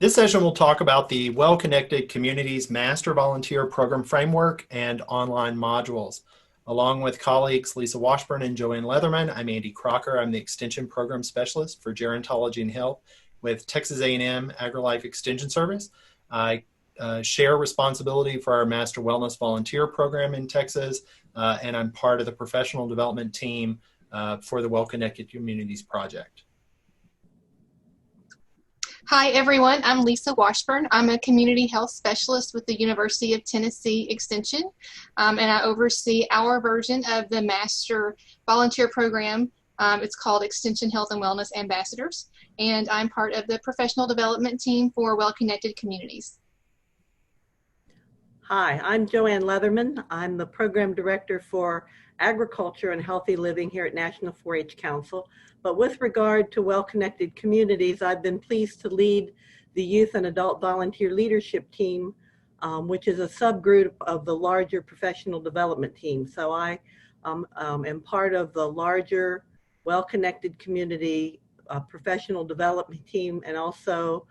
This session will talk about the Well-Connected Communities Master Volunteer Program Framework and online modules. Along with colleagues Lisa Washburn and Joanne Leatherman, I'm Andy Crocker. I'm the Extension Program Specialist for Gerontology and Health with Texas A&M AgriLife Extension Service. I share responsibility for our Master Wellness Volunteer Program in Texas, and I'm part of the professional development team for the Well-Connected Communities Project. Hi everyone, I'm Lisa Washburn. I'm a community health specialist with the University of Tennessee Extension, and I oversee our version of the Master Volunteer Program. It's called Extension Health and Wellness Ambassadors, and I'm part of the professional development team for Well-Connected Communities. Hi, I'm Joanne Leatherman. I'm the Program Director for Agriculture and Healthy Living here at National 4-H Council. But with regard to well-connected communities, I've been pleased to lead the Youth and Adult Volunteer Leadership Team, which is a subgroup of the larger professional development team. So I am part of the larger well-connected community professional development team and also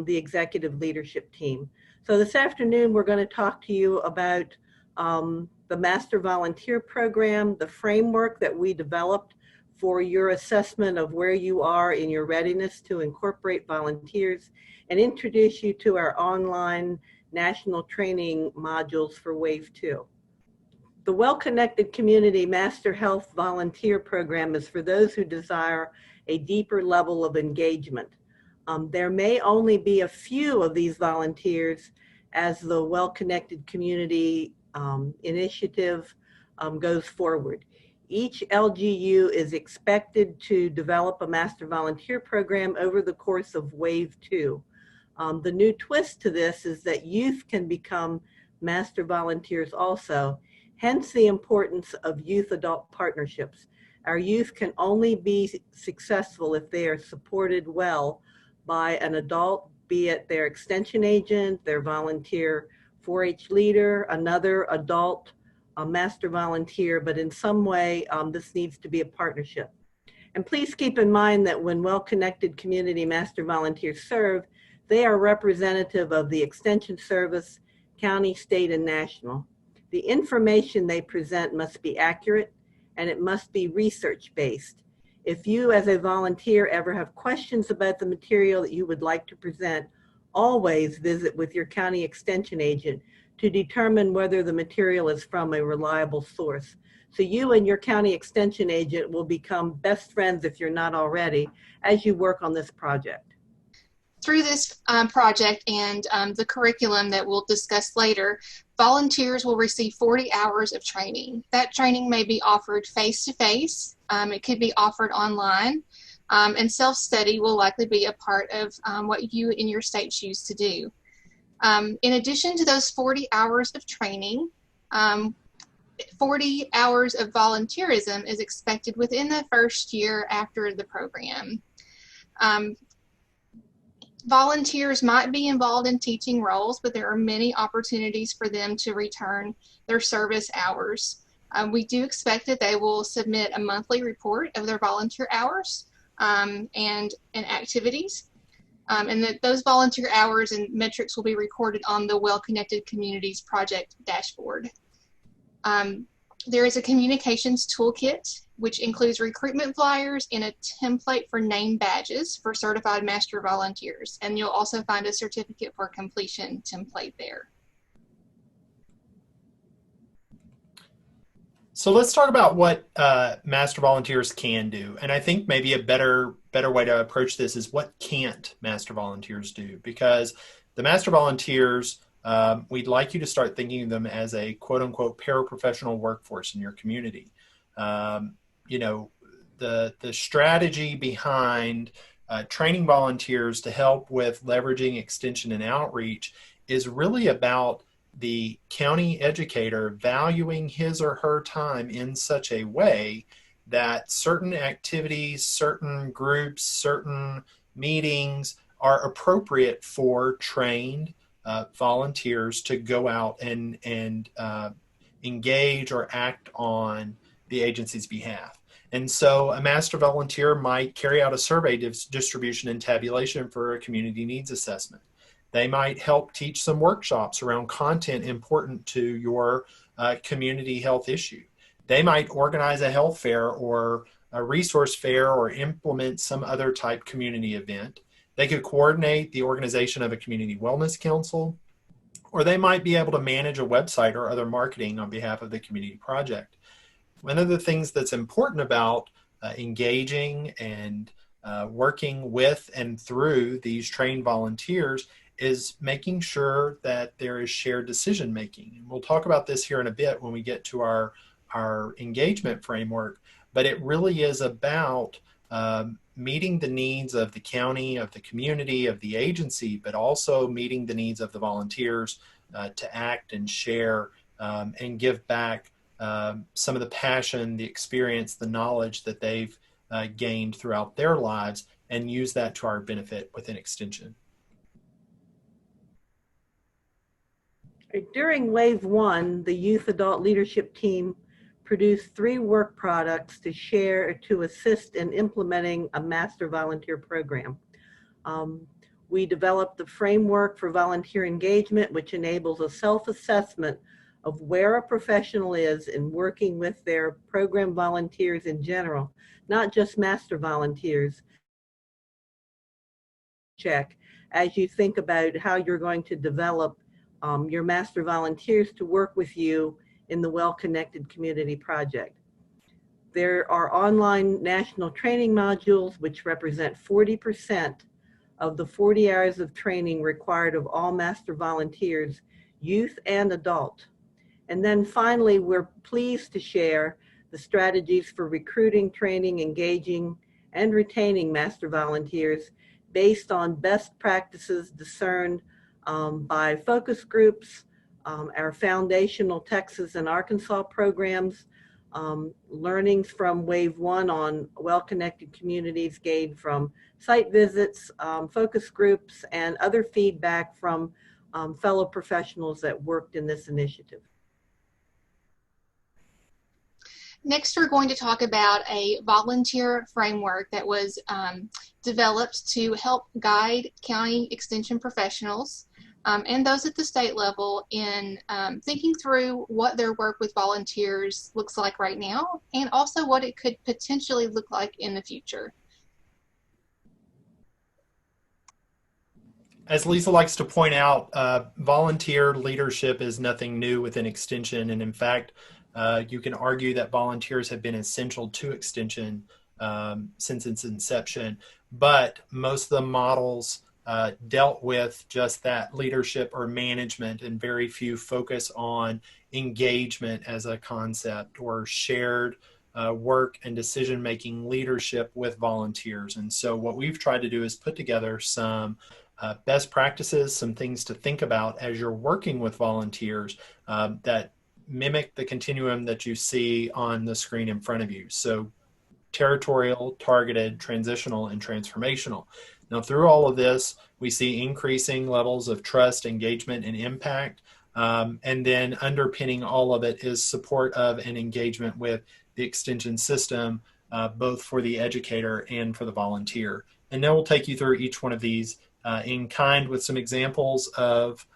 the executive leadership team. So this afternoon, we're going to talk to you about the Master Volunteer Program, the framework that we developed for your assessment of where you are in your readiness to incorporate volunteers, and introduce you to our online national training modules for Wave 2. The Well-Connected Community Master Health Volunteer Program is for those who desire a deeper level of engagement. There may only be a few of these volunteers as the Well-Connected Community initiative goes forward. Each LGU is expected to develop a master volunteer program over the course of Wave 2. The new twist to this is that youth can become master volunteers also, hence the importance of youth-adult partnerships. Our youth can only be successful if they are supported well by an adult, be it their extension agent, their volunteer 4-H leader, another adult, a master volunteer, but in some way this needs to be a partnership. And please keep in mind that when well-connected community master volunteers serve, they are representative of the Extension Service, county, state, and national. The information they present must be accurate and it must be research-based. If you as a volunteer ever have questions about the material that you would like to present, always visit with your county extension agent to determine whether the material is from a reliable source. So you and your county extension agent will become best friends, if you're not already, as you work on this project. Through this project and the curriculum that we'll discuss later, volunteers will receive 40 hours of training. That training may be offered face-to-face, it could be offered online, and self-study will likely be a part of what you and your state choose to do. In addition to those 40 hours of training, 40 hours of volunteerism is expected within the first year after the program. Volunteers might be involved in teaching roles, but there are many opportunities for them to return their service hours. We do expect that they will submit a monthly report of their volunteer hours and activities. And that those volunteer hours and metrics will be recorded on the Well-Connected Communities Project dashboard. There is a communications toolkit, which includes recruitment flyers and a template for name badges for certified master volunteers. And you'll also find a certificate for completion template there. So let's talk about what master volunteers can do. And I think maybe a better way to approach this is what can't master volunteers do? Because the master volunteers, we'd like you to start thinking of them as a quote-unquote paraprofessional workforce in your community. You know, the strategy behind training volunteers to help with leveraging extension and outreach is really about the county educator valuing his or her time in such a way that certain activities, certain groups, certain meetings are appropriate for trained volunteers to go out and engage or act on the agency's behalf. And so a master volunteer might carry out a survey distribution and tabulation for a community needs assessment. They might help teach some workshops around content important to your community health issue. They might organize a health fair or a resource fair or implement some other type community event. They could coordinate the organization of a community wellness council, or they might be able to manage a website or other marketing on behalf of the community project. One of the things that's important about engaging and working with and through these trained volunteers is making sure that there is shared decision making. And we'll talk about this here in a bit when we get to our engagement framework, but it really is about meeting the needs of the county, of the community, of the agency, but also meeting the needs of the volunteers to act and share and give back some of the passion, the experience, the knowledge that they've gained throughout their lives, and use that to our benefit within Extension. During Wave 1, the Youth Adult Leadership Team produced 3 work products to share to assist in implementing a master volunteer program. We developed the framework for volunteer engagement, which enables a self-assessment of where a professional is in working with their program volunteers in general, not just master volunteers. Check as you think about how you're going to develop your master volunteers to work with you in the Well-Connected Community Project. There are online national training modules which represent 40% of the 40 hours of training required of all master volunteers, youth and adult. And then finally, we're pleased to share the strategies for recruiting, training, engaging, and retaining master volunteers based on best practices discerned by focus groups, our foundational Texas and Arkansas programs, learnings from Wave 1 on well-connected communities gained from site visits, focus groups, and other feedback from fellow professionals that worked in this initiative. Next, we're going to talk about a volunteer framework that was developed to help guide county extension professionals and those at the state level in thinking through what their work with volunteers looks like right now, and also what it could potentially look like in the future. As Lisa likes to point out, volunteer leadership is nothing new within Extension, and in fact, you can argue that volunteers have been essential to Extension since its inception, but most of the models dealt with just that leadership or management, and very few focus on engagement as a concept or shared work and decision-making leadership with volunteers. And so what we've tried to do is put together some best practices, some things to think about as you're working with volunteers that mimic the continuum that you see on the screen in front of you. So territorial, targeted, transitional, and transformational. Now, through all of this, we see increasing levels of trust, engagement, and impact. And then underpinning all of it is support of and engagement with the Extension system, both for the educator and for the volunteer. And then we'll take you through each one of these in kind with some examples of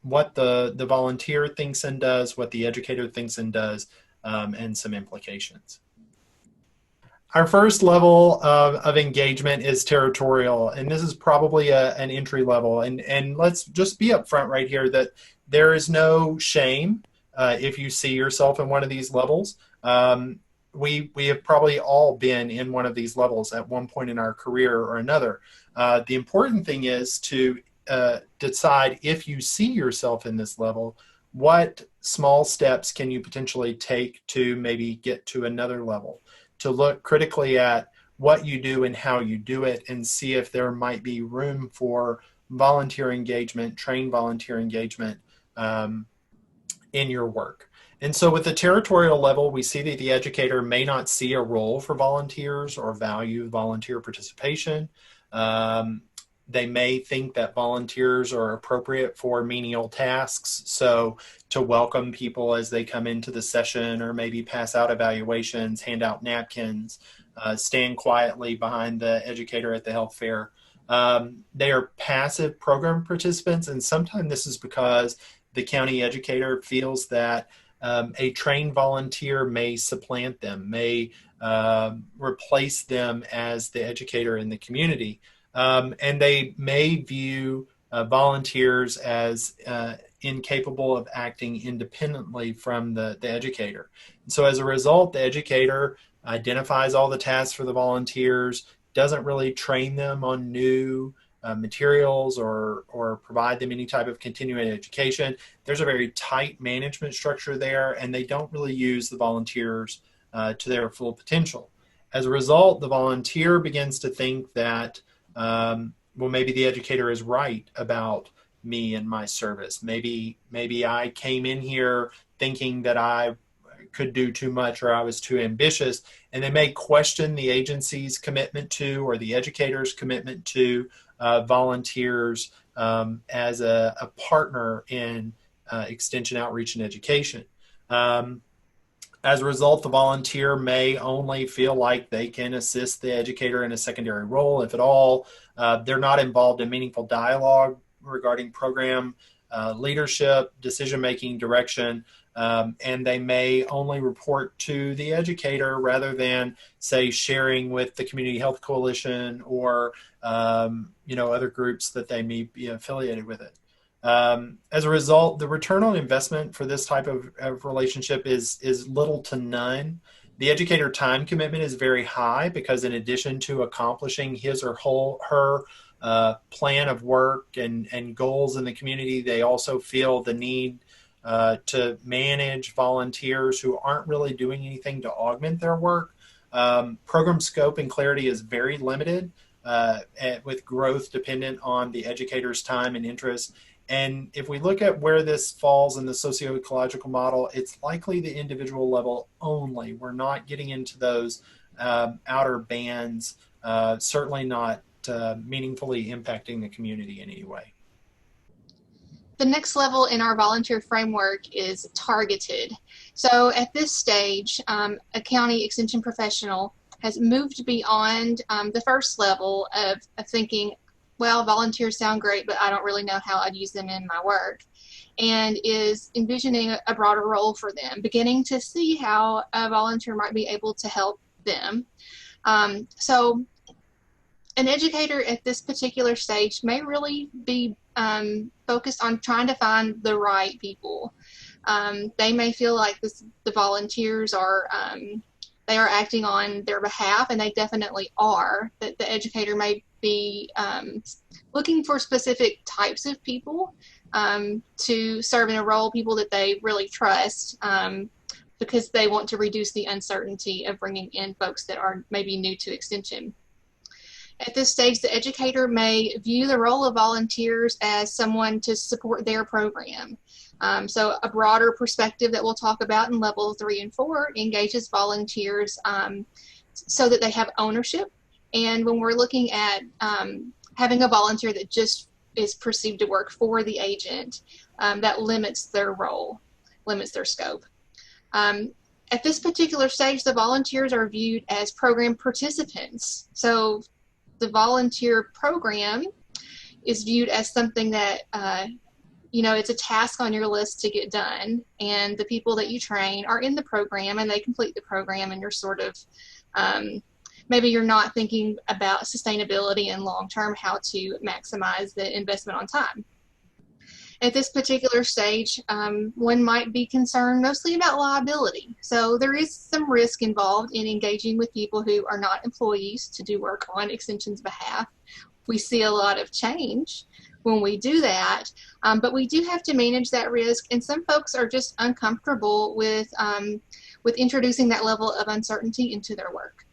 what the volunteer thinks and does, what the educator thinks and does, and some implications. Our first level of engagement is territorial, and this is probably an entry level. And let's just be upfront right here that there is no shame if you see yourself in one of these levels. We have probably all been in one of these levels at one point in our career or another. The important thing is to decide, if you see yourself in this level, what small steps can you potentially take to maybe get to another level, to look critically at what you do and how you do it, and see if there might be room for volunteer engagement, trained volunteer engagement in your work. And so with the territorial level, we see that the educator may not see a role for volunteers or value volunteer participation. They may think that volunteers are appropriate for menial tasks. So to welcome people as they come into the session, or maybe pass out evaluations, hand out napkins, stand quietly behind the educator at the health fair. They are passive program participants, and sometimes this is because the county educator feels that a trained volunteer may supplant them, may replace them as the educator in the community. And they may view volunteers as incapable of acting independently from the educator. And so as a result, the educator identifies all the tasks for the volunteers, doesn't really train them on new materials or provide them any type of continuing education. There's a very tight management structure there, and they don't really use the volunteers to their full potential. As a result, the volunteer begins to think that, well, maybe the educator is right about me and my service. Maybe I came in here thinking that I could do too much, or I was too ambitious, and they may question the agency's commitment to, or the educator's commitment to, volunteers as a partner in extension outreach and education. As a result, the volunteer may only feel like they can assist the educator in a secondary role, if at all. They're not involved in meaningful dialogue regarding program leadership, decision-making, direction, and they may only report to the educator rather than, say, sharing with the Community Health Coalition or other groups that they may be affiliated with it. As a result, the return on investment for this type of relationship is little to none. The educator time commitment is very high because, in addition to accomplishing his or her plan of work and goals in the community, they also feel the need to manage volunteers who aren't really doing anything to augment their work. Program scope and clarity is very limited, with growth dependent on the educator's time and interest. And if we look at where this falls in the socio-ecological model, it's likely the individual level only. We're not getting into those outer bands, certainly not meaningfully impacting the community in any way. The next level in our volunteer framework is targeted. So at this stage, a county extension professional has moved beyond the first level of thinking, well, volunteers sound great, but I don't really know how I'd use them in my work, and is envisioning a broader role for them, beginning to see how a volunteer might be able to help them. So an educator at this particular stage may really be focused on trying to find the right people. They may feel like the volunteers are they are acting on their behalf, and they definitely are. That the educator may be looking for specific types of people to serve in a role, people that they really trust, because they want to reduce the uncertainty of bringing in folks that are maybe new to extension. At this stage, the educator may view the role of volunteers as someone to support their program. So a broader perspective that we'll talk about in level 3 and 4 engages volunteers so that they have ownership. And when we're looking at having a volunteer that just is perceived to work for the agent, that limits their role, limits their scope. At this particular stage, the volunteers are viewed as program participants. So the volunteer program is viewed as something that, it's a task on your list to get done. And the people that you train are in the program and they complete the program, and you're sort of, maybe you're not thinking about sustainability and long-term, how to maximize the investment on time. At this particular stage, one might be concerned mostly about liability. So there is some risk involved in engaging with people who are not employees to do work on Extension's behalf. We see a lot of change when we do that, but we do have to manage that risk, and some folks are just uncomfortable with introducing that level of uncertainty into their work.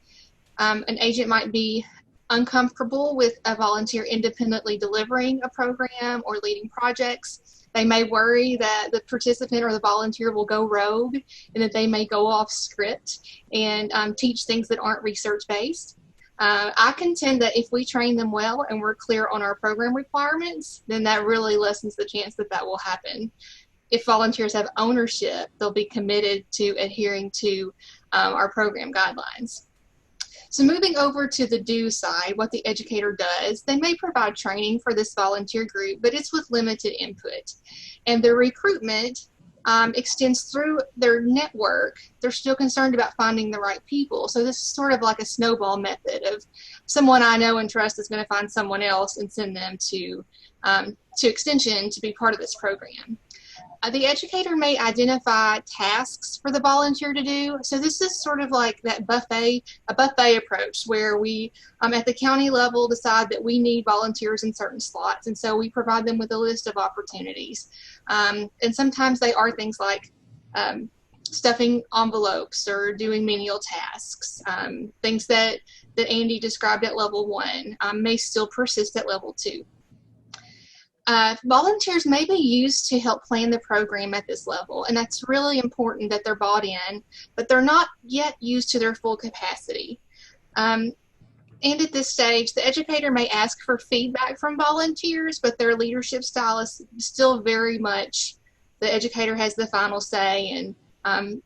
An agent might be uncomfortable with a volunteer independently delivering a program or leading projects. They may worry that the participant or the volunteer will go rogue and that they may go off script and teach things that aren't research-based. I contend that if we train them well and we're clear on our program requirements, then that really lessens the chance that that will happen. If volunteers have ownership, they'll be committed to adhering to our program guidelines. So moving over to the do side, what the educator does, they may provide training for this volunteer group, but it's with limited input. And the recruitment extends through their network. They're still concerned about finding the right people. So this is sort of like a snowball method of someone I know and trust is going to find someone else and send them to Extension to be part of this program. The educator may identify tasks for the volunteer to do. So this is sort of like a buffet approach where we, at the county level, decide that we need volunteers in certain slots. And so we provide them with a list of opportunities. And sometimes they are things like stuffing envelopes or doing menial tasks. Things that Andy described at level 1 may still persist at level 2. Volunteers may be used to help plan the program at this level, and that's really important that they're bought in, but they're not yet used to their full capacity. And at this stage, the educator may ask for feedback from volunteers, but their leadership style is still very much the educator has the final say, and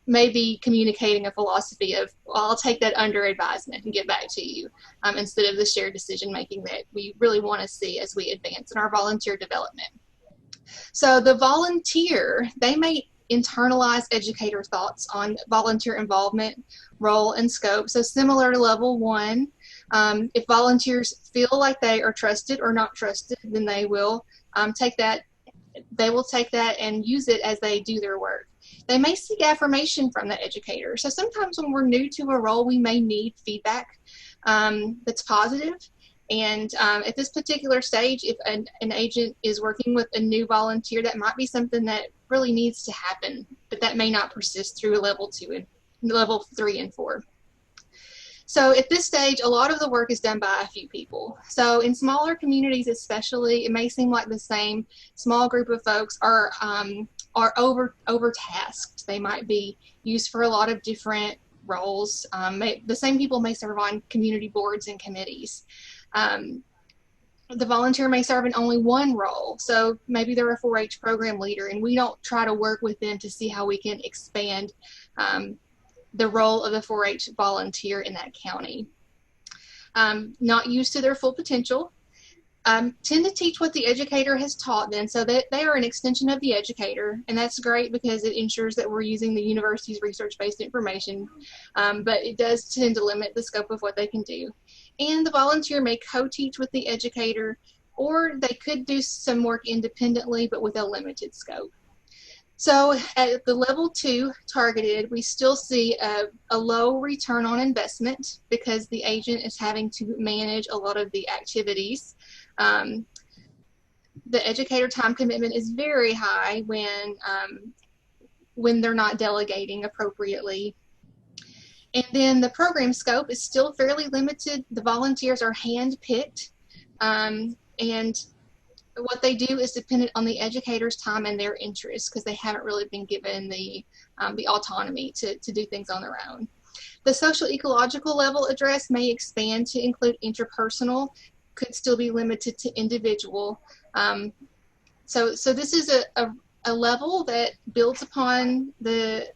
maybe communicating a philosophy of, well, I'll take that under advisement and get back to you, instead of the shared decision making that we really want to see as we advance in our volunteer development. So the volunteer, they may internalize educator thoughts on volunteer involvement, role, and scope. So similar to level 1, if volunteers feel like they are trusted or not trusted, then they will take that and use it as they do their work. They may seek affirmation from the educator. So sometimes when we're new to a role, we may need feedback that's positive. And at this particular stage, if an agent is working with a new volunteer, that might be something that really needs to happen, but that may not persist through level 2 and level 3 and 4. So at this stage, a lot of the work is done by a few people. So in smaller communities especially, it may seem like the same small group of folks are overtasked. They might be used for a lot of different roles. The same people may serve on community boards and committees. The volunteer may serve in only one role. So maybe they're a 4-H program leader, and we don't try to work with them to see how we can expand the role of the 4-H volunteer in that county. Not used to their full potential. Tend to teach what the educator has taught them, so that they are an extension of the educator, and that's great because it ensures that we're using the university's research-based information, but it does tend to limit the scope of what they can do. And the volunteer may co-teach with the educator, or they could do some work independently, but with a limited scope. So at the level 2 targeted, we still see a low return on investment because the agent is having to manage a lot of the activities. The educator time commitment is very high when they're not delegating appropriately. And then the program scope is still fairly limited. The volunteers are hand-picked, and what they do is dependent on the educator's time and their interests because they haven't really been given the autonomy to do things on their own. The social ecological level address may expand to include interpersonal, could still be limited to individual. So this is a level that builds upon the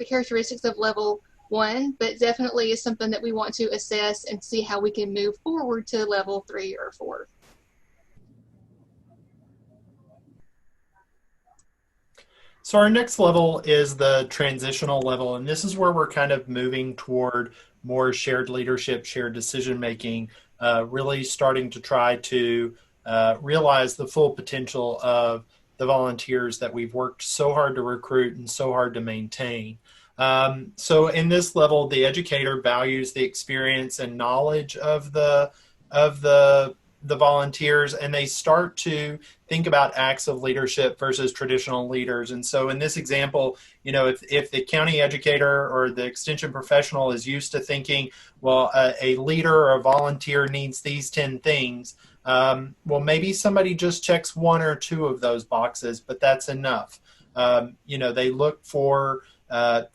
characteristics of level 1, but definitely is something that we want to assess and see how we can move forward to level 3 or 4. So our next level is the transitional level, and this is where we're kind of moving toward more shared leadership, shared decision making, really starting to try to realize the full potential of the volunteers that we've worked so hard to recruit and so hard to maintain. So in this level, the educator values the experience and knowledge of the volunteers, and they start to think about acts of leadership versus traditional leaders. And so in this example, if the county educator or the extension professional is used to thinking, well, a leader or a volunteer needs these 10 things, well, maybe somebody just checks 1 or 2 of those boxes, but that's enough. They look for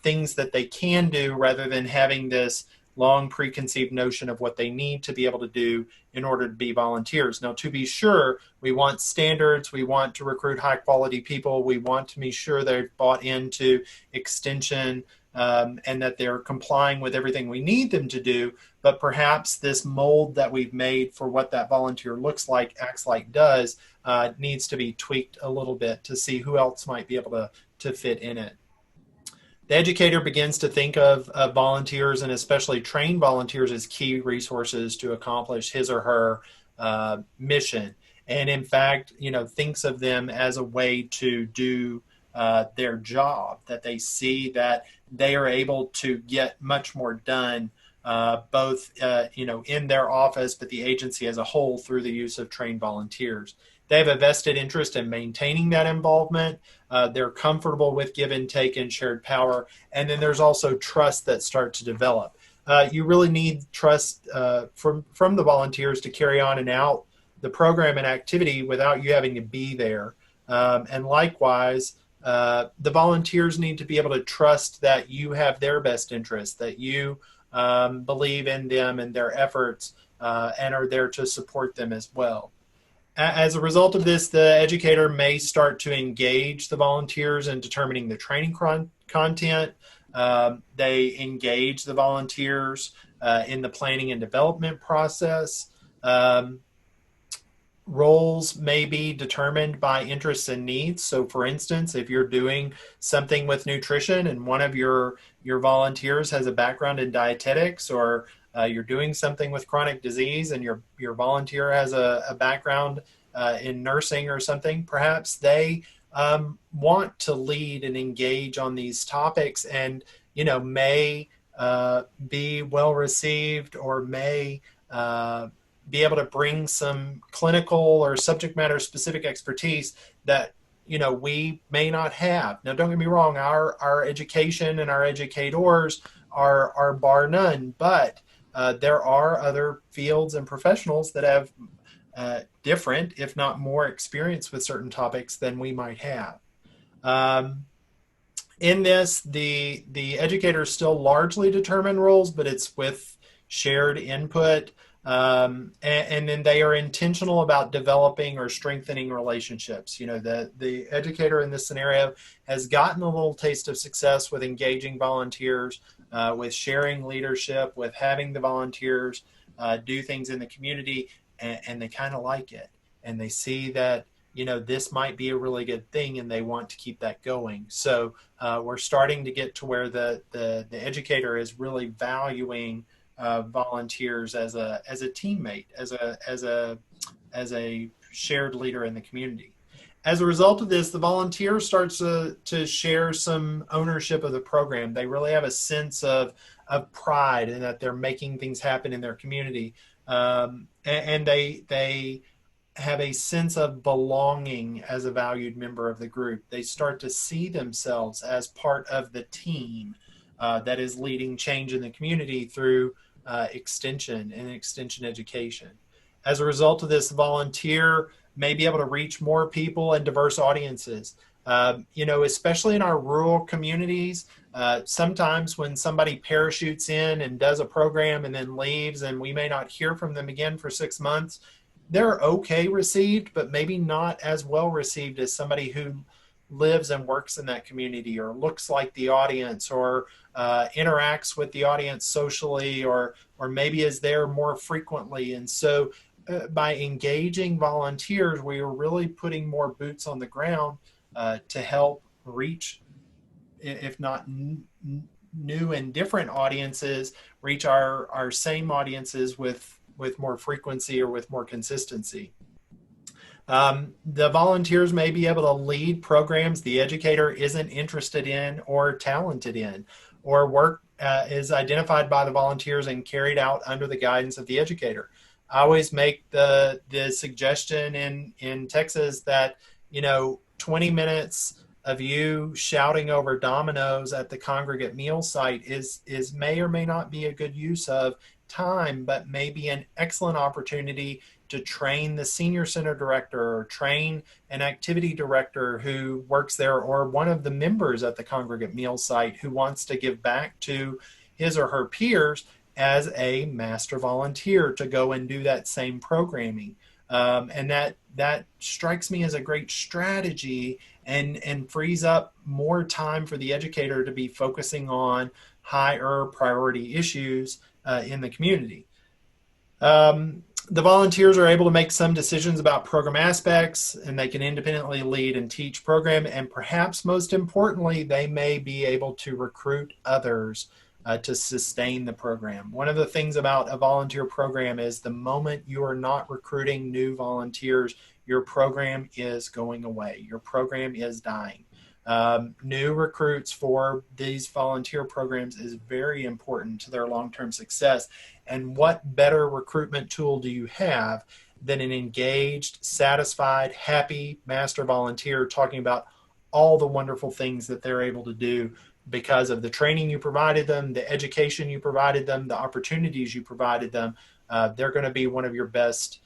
things that they can do rather than having this long preconceived notion of what they need to be able to do in order to be volunteers. Now, to be sure, we want standards, we want to recruit high quality people, we want to be sure they're bought into extension, and that they're complying with everything we need them to do. But perhaps this mold that we've made for what that volunteer looks like, acts like, does, needs to be tweaked a little bit to see who else might be able to fit in it. The educator begins to think of volunteers, and especially trained volunteers, as key resources to accomplish his or her mission. And in fact, thinks of them as a way to do their job, that they see that they are able to get much more done, both in their office, but the agency as a whole, through the use of trained volunteers. They have a vested interest in maintaining that involvement. They're comfortable with give and take and shared power. And then there's also trust that starts to develop. You really need trust from the volunteers to carry on and out the program and activity without you having to be there. And likewise, the volunteers need to be able to trust that you have their best interest, that you believe in them and their efforts, and are there to support them as well. As a result of this, the educator may start to engage the volunteers in determining the training content. They engage the volunteers in the planning and development process. Roles may be determined by interests and needs. So for instance, if you're doing something with nutrition and one of your volunteers has a background in dietetics, or you're doing something with chronic disease and your volunteer has a background in nursing or something, perhaps they want to lead and engage on these topics, and may be well received, or may be able to bring some clinical or subject matter specific expertise that we may not have. Now, don't get me wrong, our education and our educators are bar none, but there are other fields and professionals that have different, if not more, experience with certain topics than we might have. In this, the educators still largely determine roles, but it's with shared input. And then they are intentional about developing or strengthening relationships. The educator in this scenario has gotten a little taste of success with engaging volunteers, with sharing leadership, with having the volunteers do things in the community, and they kind of like it. And they see that, this might be a really good thing, and they want to keep that going. So we're starting to get to where the educator is really valuing volunteers as a teammate, as a shared leader in the community. As a result of this, the volunteer starts to share some ownership of the program. They really have a sense of pride in that they're making things happen in their community, and they have a sense of belonging as a valued member of the group. They start to see themselves as part of the team that is leading change in the community through extension and extension education. As a result of this, the volunteer may be able to reach more people and diverse audiences. Especially in our rural communities, sometimes when somebody parachutes in and does a program and then leaves, and we may not hear from them again for 6 months, they're okay received, but maybe not as well received as somebody who lives and works in that community, or looks like the audience, or interacts with the audience socially, or maybe is there more frequently. And so by engaging volunteers, we are really putting more boots on the ground to help reach, if not new and different audiences, reach our same audiences with more frequency or with more consistency. The volunteers may be able to lead programs the educator isn't interested in or talented in, or work is identified by the volunteers and carried out under the guidance of the educator. I always make the suggestion in Texas that 20 minutes of you shouting over dominoes at the congregate meal site is may or may not be a good use of time, but may be an excellent opportunity to train the senior center director, or train an activity director who works there, or one of the members at the congregate meal site who wants to give back to his or her peers, as a master volunteer to go and do that same programming. And that strikes me as a great strategy, and frees up more time for the educator to be focusing on higher priority issues in the community. The volunteers are able to make some decisions about program aspects, and they can independently lead and teach program. And perhaps most importantly, they may be able to recruit others to sustain the program. One of the things about a volunteer program is the moment you are not recruiting new volunteers, your program is going away. Your program is dying. New recruits for these volunteer programs is very important to their long-term success. And what better recruitment tool do you have than an engaged, satisfied, happy master volunteer talking about all the wonderful things that they're able to do because of the training you provided them, the education you provided them, the opportunities you provided them. They're going to be one of your best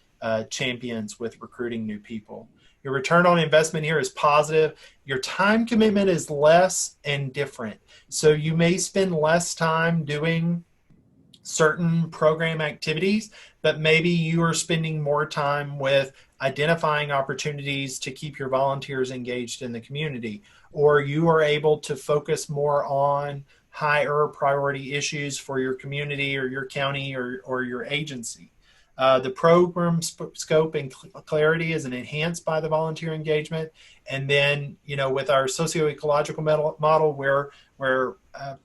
champions with recruiting new people. Your return on investment here is positive. Your time commitment is less and different. So you may spend less time doing certain program activities, but maybe you are spending more time with identifying opportunities to keep your volunteers engaged in the community, or you are able to focus more on higher priority issues for your community or your county or your agency. The program scope and clarity is enhanced by the volunteer engagement. And then, with our socio-ecological model, where we're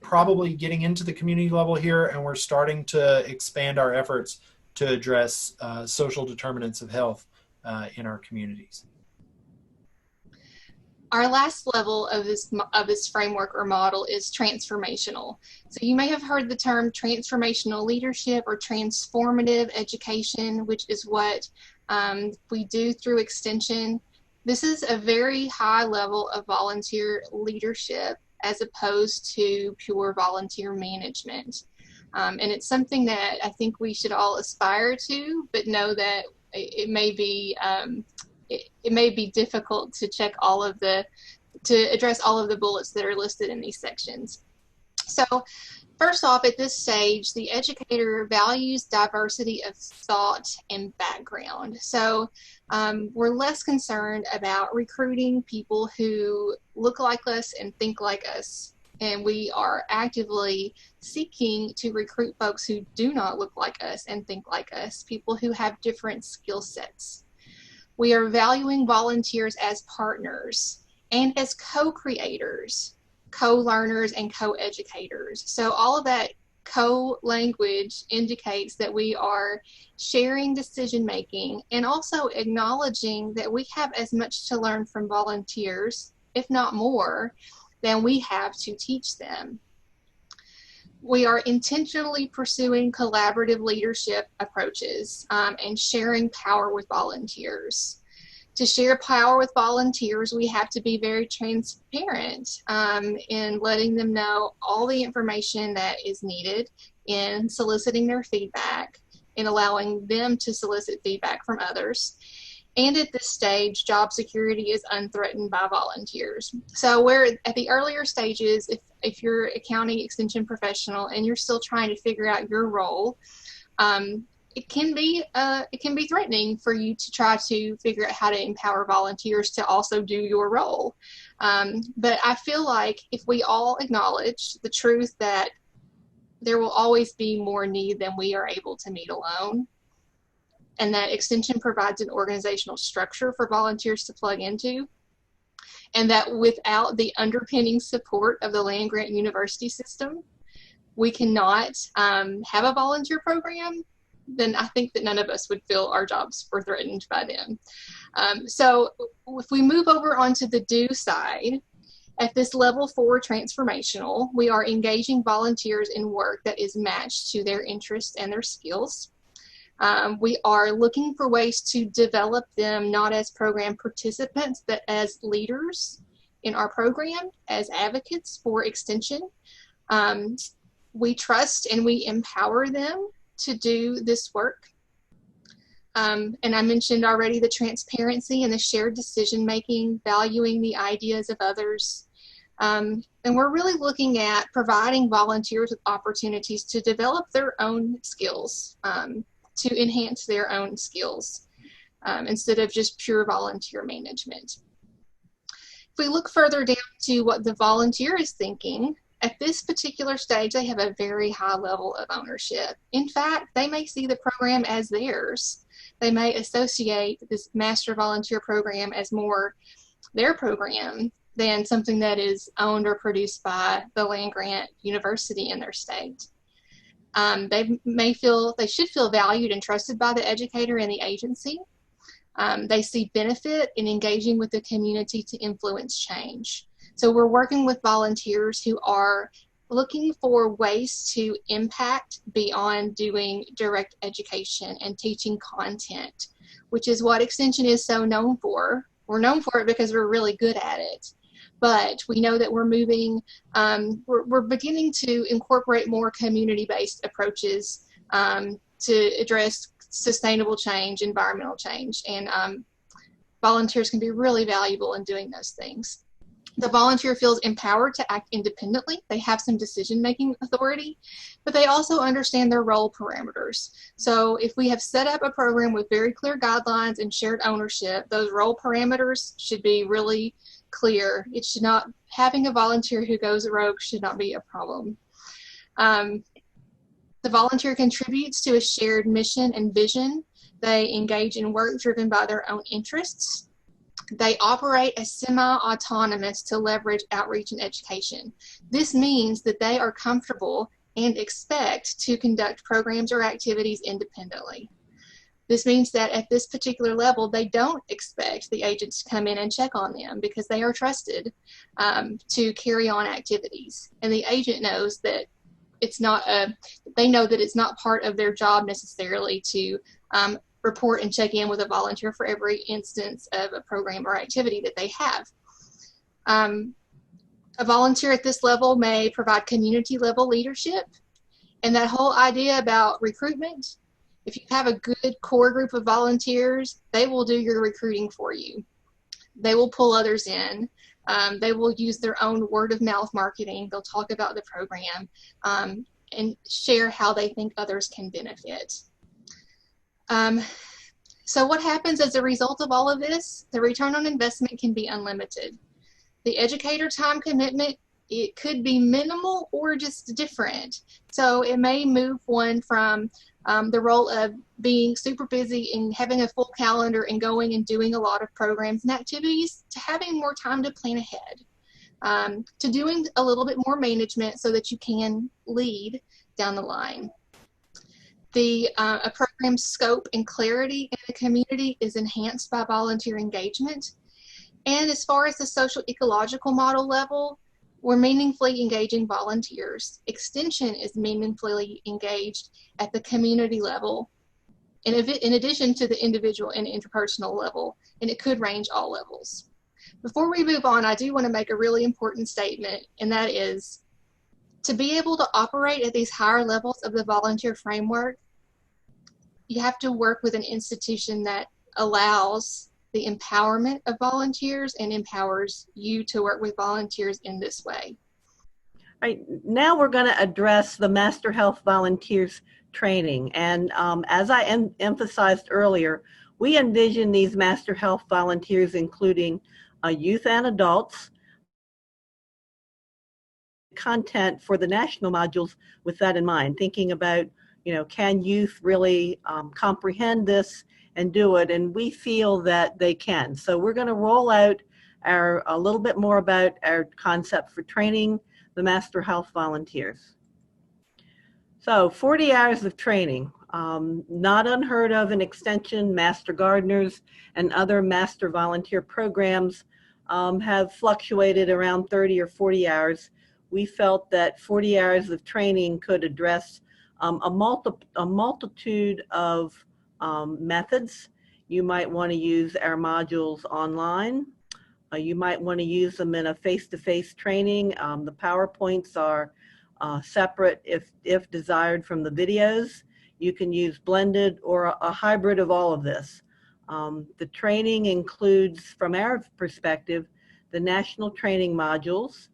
probably getting into the community level here, and we're starting to expand our efforts to address social determinants of health in our communities. Our last level of this framework or model is transformational. So you may have heard the term transformational leadership or transformative education, which is what we do through Extension. This is a very high level of volunteer leadership as opposed to pure volunteer management. And it's something that I think we should all aspire to, but know that it may be it may be difficult to address all of the bullets that are listed in these sections. So first off, at this stage, the educator values diversity of thought and background. So we're less concerned about recruiting people who look like us and think like us. And we are actively seeking to recruit folks who do not look like us and think like us, people who have different skill sets. We are valuing volunteers as partners and as co-creators, co-learners, and co-educators. So all of that co-language indicates that we are sharing decision-making and also acknowledging that we have as much to learn from volunteers, if not more, than we have to teach them. We are intentionally pursuing collaborative leadership approaches and sharing power with volunteers. To share power with volunteers, we have to be very transparent in letting them know all the information that is needed, in soliciting their feedback, in allowing them to solicit feedback from others. And at this stage, job security is unthreatened by volunteers. So where at the earlier stages, if you're a county extension professional and you're still trying to figure out your role, it can be threatening for you to try to figure out how to empower volunteers to also do your role. But I feel like if we all acknowledge the truth that there will always be more need than we are able to meet alone, and that Extension provides an organizational structure for volunteers to plug into, and that without the underpinning support of the land-grant university system, we cannot have a volunteer program, then I think that none of us would feel our jobs were threatened by them. So if we move over onto the do side, at this level 4 transformational, we are engaging volunteers in work that is matched to their interests and their skills. We are looking for ways to develop them not as program participants, but as leaders in our program, as advocates for Extension. We trust and we empower them to do this work. And I mentioned already the transparency and the shared decision-making, valuing the ideas of others. And we're really looking at providing volunteers with opportunities to develop their own skills, to enhance their own skills, instead of just pure volunteer management. If we look further down to what the volunteer is thinking, at this particular stage, they have a very high level of ownership. In fact, they may see the program as theirs. They may associate this Master Volunteer Program as more their program than something that is owned or produced by the land-grant university in their state. They should feel valued and trusted by the educator and the agency. They see benefit in engaging with the community to influence change. So we're working with volunteers who are looking for ways to impact beyond doing direct education and teaching content, which is what Extension is so known for. We're known for it because we're really good at it. But we know that we're moving, we're beginning to incorporate more community-based approaches to address sustainable change, environmental change, and volunteers can be really valuable in doing those things. The volunteer feels empowered to act independently. They have some decision-making authority, but they also understand their role parameters. So if we have set up a program with very clear guidelines and shared ownership, those role parameters should be really clear. It should not, having a volunteer who goes rogue should not be a problem. The volunteer contributes to a shared mission and vision. They engage in work driven by their own interests. They operate as semi-autonomous to leverage outreach and education. This means that they are comfortable and expect to conduct programs or activities independently. This means that at this particular level, they don't expect the agents to come in and check on them because they are trusted to carry on activities. And the agent knows that they know that it's not part of their job necessarily to report and check in with a volunteer for every instance of a program or activity that they have. A volunteer at this level may provide community level leadership, and that whole idea about recruitment, if you have a good core group of volunteers, they will do your recruiting for you. They will pull others in. They will use their own word of mouth marketing. They'll talk about the program and share how they think others can benefit. So what happens as a result of all of this? The return on investment can be unlimited. The educator time commitment, it could be minimal or just different. So it may move one from the role of being super busy and having a full calendar and going and doing a lot of programs and activities to having more time to plan ahead, to doing a little bit more management so that you can lead down the line. A program's scope and clarity in the community is enhanced by volunteer engagement. And as far as the social ecological model level, we're meaningfully engaging volunteers. Extension is meaningfully engaged at the community level, in addition to the individual and interpersonal level, and it could range all levels. Before we move on, I do want to make a really important statement, and that is, to be able to operate at these higher levels of the volunteer framework, you have to work with an institution that allows the empowerment of volunteers and empowers you to work with volunteers in this way. All right, now we're going to address the Master Health Volunteers training. And as I emphasized earlier, we envision these Master Health Volunteers including youth and adults, content for the national modules with that in mind, thinking about, can youth really comprehend this and do it? And we feel that they can. So we're going to roll out a little bit more about our concept for training the Master Health Volunteers. So 40 hours of training, not unheard of in Extension. Master Gardeners and other Master Volunteer programs have fluctuated around 30 or 40 hours. We felt that 40 hours of training could address a multitude of methods. You might want to use our modules online. You might want to use them in a face-to-face training. The PowerPoints are separate if desired from the videos. You can use blended or a hybrid of all of this. The training includes, from our perspective, the national training modules,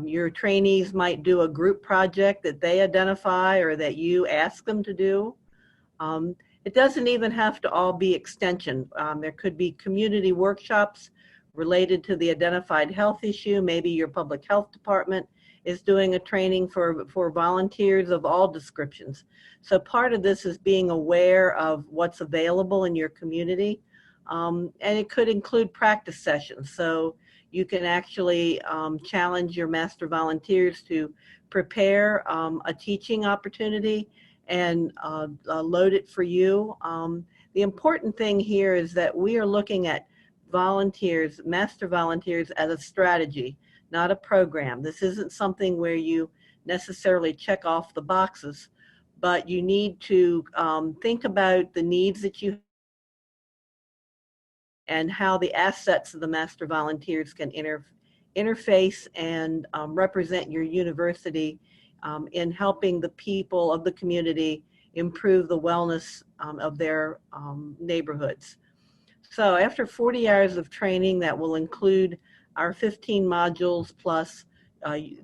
Your trainees might do a group project that they identify or that you ask them to do. It doesn't even have to all be extension. There could be community workshops related to the identified health issue. Maybe your public health department is doing a training for volunteers of all descriptions. So part of this is being aware of what's available in your community. And it could include practice sessions. So you can actually challenge your master volunteers to prepare a teaching opportunity and load it for you. The important thing here is that we are looking at volunteers, master volunteers, as a strategy, not a program. This isn't something where you necessarily check off the boxes, but you need to think about the needs that you have and how the assets of the master volunteers can interface and represent your university in helping the people of the community improve the wellness of their neighborhoods. So after 40 hours of training, that will include our 15 modules plus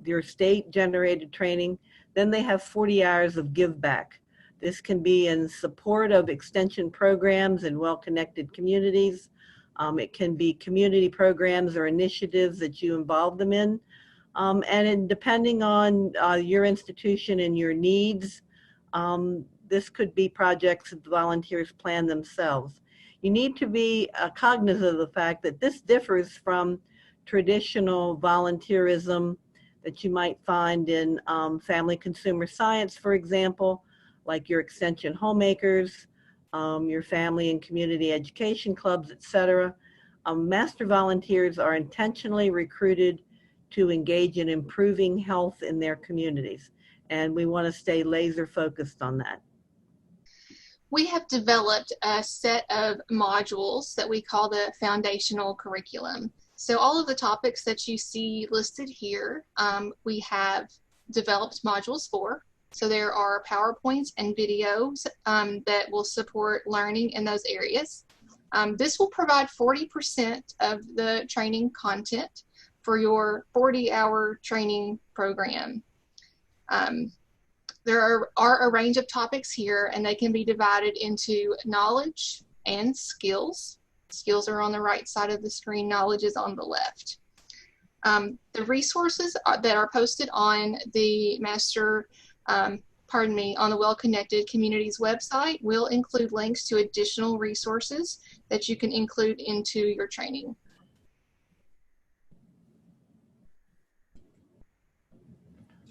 your state generated training, then they have 40 hours of give back. This can be in support of extension programs in well-connected communities. It can be community programs or initiatives that you involve them in. Depending on your institution and your needs, this could be projects that the volunteers plan themselves. You need to be cognizant of the fact that this differs from traditional volunteerism that you might find in family consumer science, for example, like your extension homemakers, your family and community education clubs, etc. Master volunteers are intentionally recruited to engage in improving health in their communities, and we want to stay laser focused on that. We have developed a set of modules that we call the foundational curriculum. So all of the topics that you see listed here, we have developed modules for. So there are PowerPoints and videos that will support learning in those areas. This will provide 40% of the training content for your 40-hour training program. There are a range of topics here, and they can be divided into knowledge and skills. Skills are on the right side of the screen, knowledge is on the left. The resources that are posted on the on the Well Connected Communities website will include links to additional resources that you can include into your training.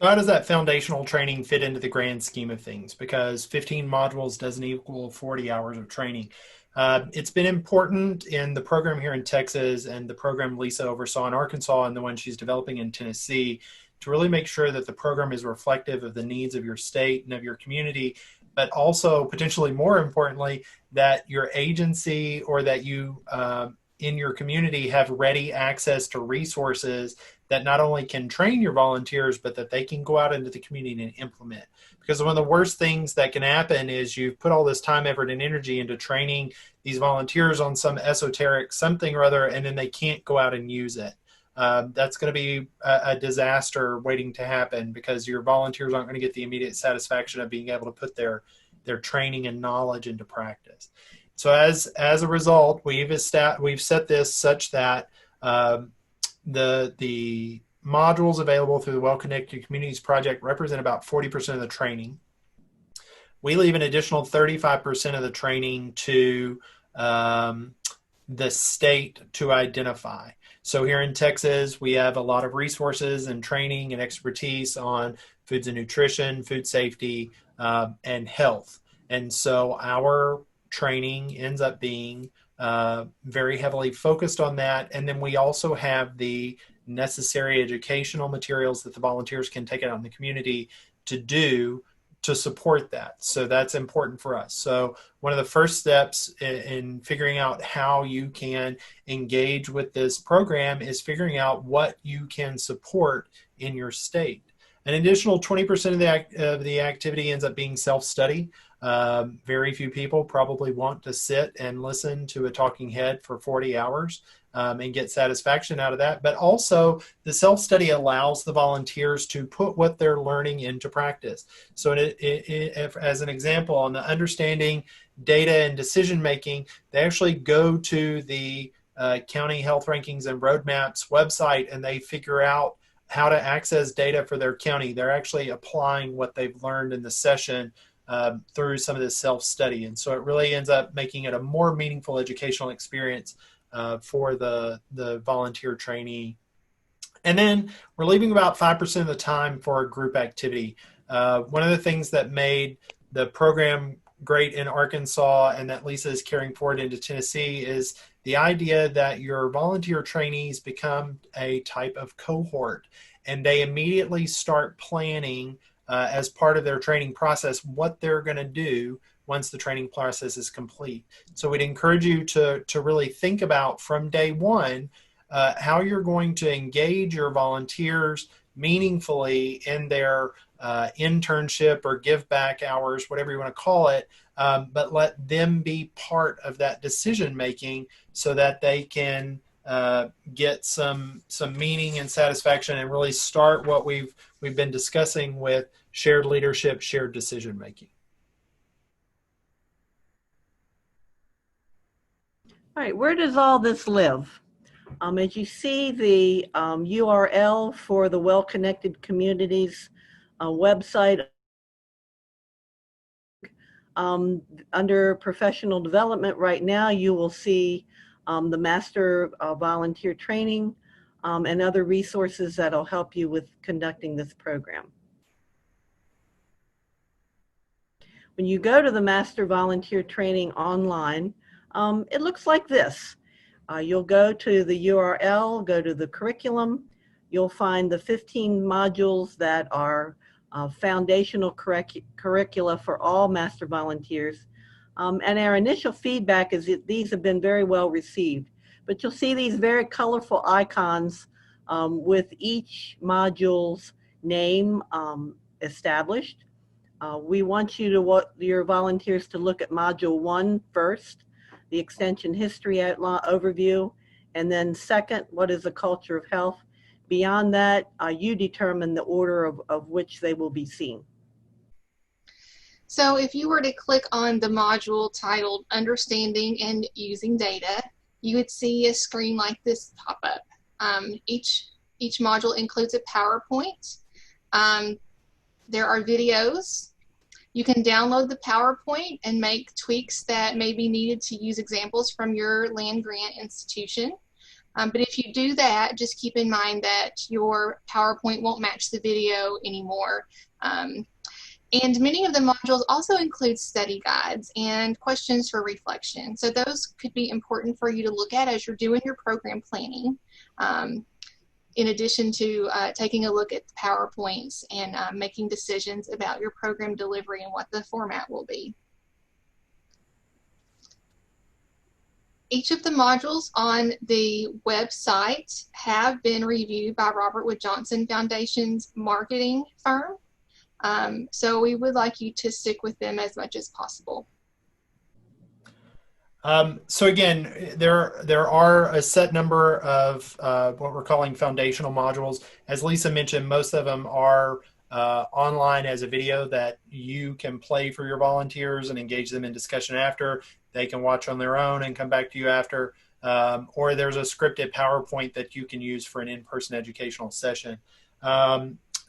So how does that foundational training fit into the grand scheme of things? Because 15 modules doesn't equal 40 hours of training. It's been important in the program here in Texas and the program Lisa oversaw in Arkansas and the one she's developing in Tennessee to really make sure that the program is reflective of the needs of your state and of your community, but also potentially more importantly, that your agency or that you in your community have ready access to resources that not only can train your volunteers, but that they can go out into the community and implement. Because one of the worst things that can happen is you've put all this time, effort, and energy into training these volunteers on some esoteric something or other, and then they can't go out and use it. That's going to be a disaster waiting to happen because your volunteers aren't going to get the immediate satisfaction of being able to put their training and knowledge into practice. So as a result, we've set this such that the modules available through the Well Connected Communities Project represent about 40% of the training. We leave an additional 35% of the training to the state to identify. So here in Texas, we have a lot of resources and training and expertise on foods and nutrition, food safety, and health. And so our training ends up being very heavily focused on that. And then we also have the necessary educational materials that the volunteers can take out in the community to support that. So that's important for us. So one of the first steps in figuring out how you can engage with this program is figuring out what you can support in your state. An additional 20% of the activity ends up being self-study. Very few people probably want to sit and listen to a talking head for 40 hours. and get satisfaction out of that. But also, the self-study allows the volunteers to put what they're learning into practice. So as an example, on the understanding data and decision making, they actually go to the County Health Rankings and Roadmaps website and they figure out how to access data for their county. They're actually applying what they've learned in the session through some of this self-study. And so it really ends up making it a more meaningful educational experience for the volunteer trainee. And then we're leaving about 5% of the time for a group activity. One of the things that made the program great in Arkansas and that Lisa is carrying forward into Tennessee is the idea that your volunteer trainees become a type of cohort and they immediately start planning as part of their training process what they're going to do once the training process is complete. So we'd encourage you to really think about from day one how you're going to engage your volunteers meaningfully in their internship or give back hours, whatever you want to call it, but let them be part of that decision making so that they can get some meaning and satisfaction and really start what we've been discussing with shared leadership, shared decision making. All right, where does all this live? As you see, the URL for the Well-Connected Communities website, under professional development right now, you will see the Master Volunteer Training and other resources that'll help you with conducting this program. When you go to the Master Volunteer Training online, it looks like this. You'll go to the URL, go to the curriculum. You'll find the 15 modules that are foundational curricula for all Master Volunteers. And our initial feedback is that these have been very well received. But you'll see these very colorful icons with each module's name established. We want your volunteers to look at Module 1 first, the Extension History Overview, and then second, what is the culture of health? Beyond that, you determine the order of which they will be seen. So if you were to click on the module titled Understanding and Using Data, you would see a screen like this pop up. Each module includes a PowerPoint. There are videos. You can download the PowerPoint and make tweaks that may be needed to use examples from your land-grant institution. But if you do that, just keep in mind that your PowerPoint won't match the video anymore. And many of the modules also include study guides and questions for reflection. So those could be important for you to look at as you're doing your program planning, in addition to taking a look at the PowerPoints and making decisions about your program delivery and what the format will be. Each of the modules on the website have been reviewed by Robert Wood Johnson Foundation's marketing firm. So we would like you to stick with them as much as possible. So again, there are a set number of what we're calling foundational modules. As Lisa mentioned, most of them are online as a video that you can play for your volunteers and engage them in discussion after. They can watch on their own and come back to you after. Or there's a scripted PowerPoint that you can use for an in-person educational session.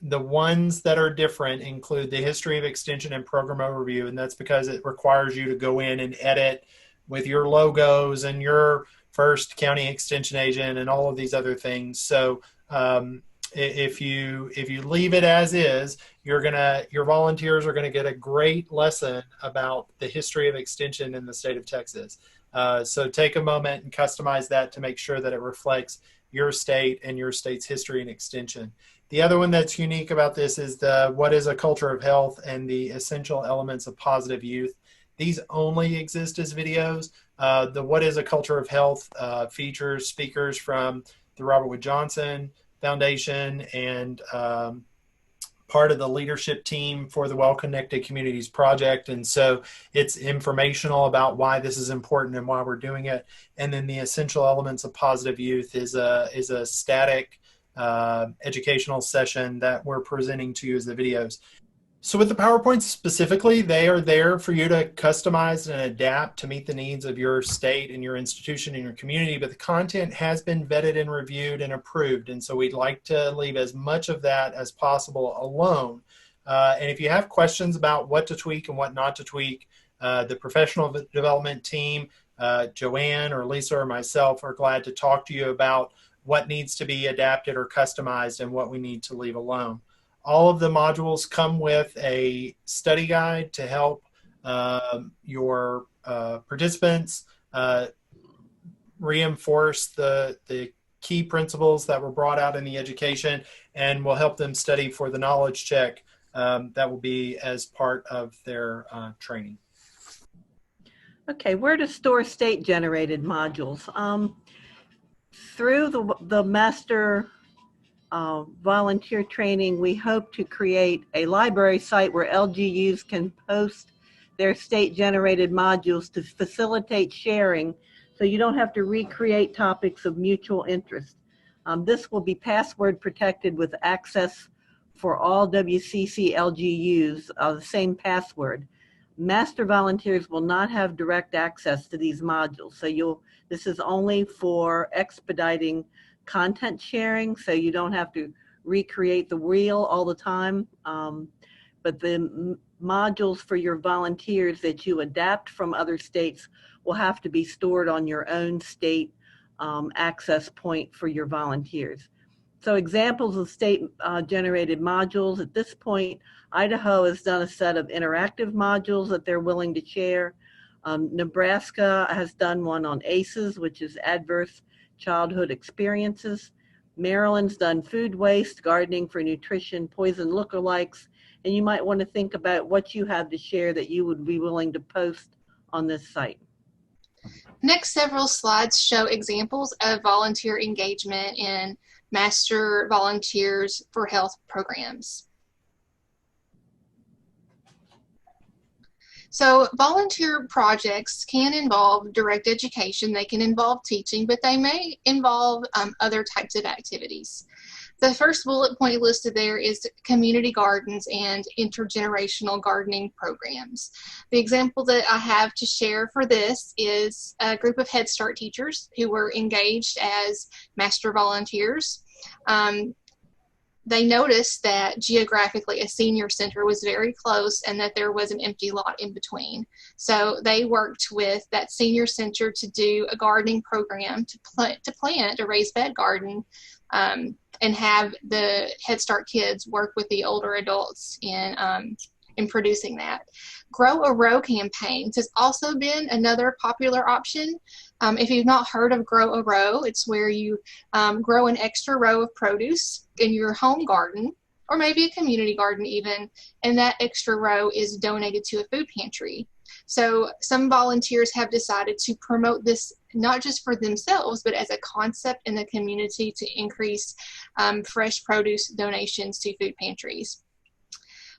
The ones that are different include the history of extension and program overview, and that's because it requires you to go in and edit with your logos and your first county extension agent and all of these other things. So if you leave it as is, your volunteers are gonna get a great lesson about the history of extension in the state of Texas. So take a moment and customize that to make sure that it reflects your state and your state's history and extension. The other one that's unique about this is the what is a culture of health and the essential elements of positive youth. These only exist as videos. The What is a Culture of Health features speakers from the Robert Wood Johnson Foundation and part of the leadership team for the Well Connected Communities Project. And so it's informational about why this is important and why we're doing it. And then the essential elements of positive youth is a static educational session that we're presenting to you as the videos. So with the PowerPoints specifically, they are there for you to customize and adapt to meet the needs of your state and your institution and your community, but the content has been vetted and reviewed and approved. And so we'd like to leave as much of that as possible alone. And if you have questions about what to tweak and what not to tweak, the professional development team, Joanne or Lisa or myself are glad to talk to you about what needs to be adapted or customized and what we need to leave alone. All of the modules come with a study guide to help your participants reinforce the key principles that were brought out in the education, and will help them study for the knowledge check that will be as part of their training. Okay, where to store state-generated modules? Through the master volunteer training, we hope to create a library site where LGUs can post their state-generated modules to facilitate sharing, so you don't have to recreate topics of mutual interest. This will be password protected with access for all WCC LGUs, the same password. Master volunteers will not have direct access to these modules, so this is only for expediting content sharing, so you don't have to recreate the wheel all the time. But the modules for your volunteers that you adapt from other states will have to be stored on your own state access point for your volunteers. So examples of state generated modules, at this point, Idaho has done a set of interactive modules that they're willing to share. Nebraska has done one on ACEs, which is adverse childhood experiences. Maryland's done food waste, gardening for nutrition, poison lookalikes, and you might want to think about what you have to share that you would be willing to post on this site. Next several slides show examples of volunteer engagement in Master Volunteers for Health programs. So volunteer projects can involve direct education, they can involve teaching, but they may involve other types of activities. The first bullet point listed there is community gardens and intergenerational gardening programs. The example that I have to share for this is a group of Head Start teachers who were engaged as master volunteers. They noticed that geographically a senior center was very close and that there was an empty lot in between. So they worked with that senior center to do a gardening program to plant a raised bed garden and have the Head Start kids work with the older adults in producing that. Grow a Row campaigns has also been another popular option. If you've not heard of Grow a Row, it's where you grow an extra row of produce in your home garden, or maybe a community garden even, and that extra row is donated to a food pantry. So some volunteers have decided to promote this not just for themselves, but as a concept in the community to increase fresh produce donations to food pantries.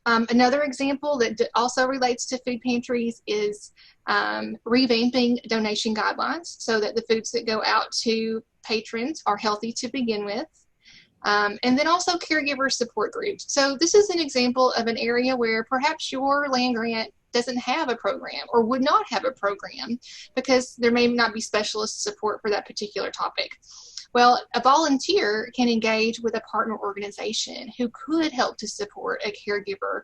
Another example that also relates to food pantries is revamping donation guidelines so that the foods that go out to patrons are healthy to begin with. And then also caregiver support groups. So this is an example of an area where perhaps your land grant doesn't have a program or would not have a program because there may not be specialist support for that particular topic. Well, a volunteer can engage with a partner organization who could help to support a caregiver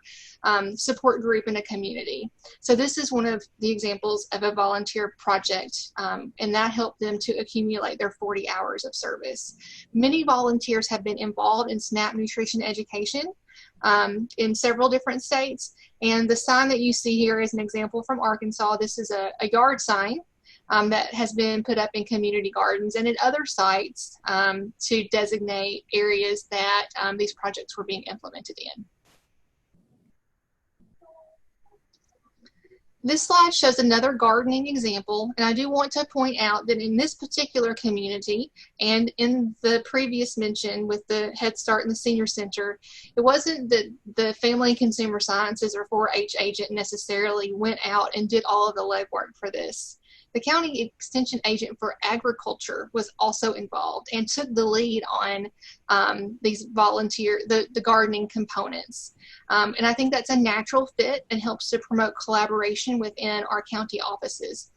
support group in a community. So this is one of the examples of a volunteer project, and that helped them to accumulate their 40 hours of service. Many volunteers have been involved in SNAP nutrition education in several different states, and the sign that you see here is an example from Arkansas. This is a yard sign that has been put up in community gardens and in other sites to designate areas that these projects were being implemented in. This slide shows another gardening example, and I do want to point out that in this particular community and in the previous mention with the Head Start and the Senior Center, it wasn't that the Family and Consumer Sciences or 4-H agent necessarily went out and did all of the legwork for this. The county extension agent for agriculture was also involved and took the lead on these the gardening components. And I think that's a natural fit and helps to promote collaboration within our county offices.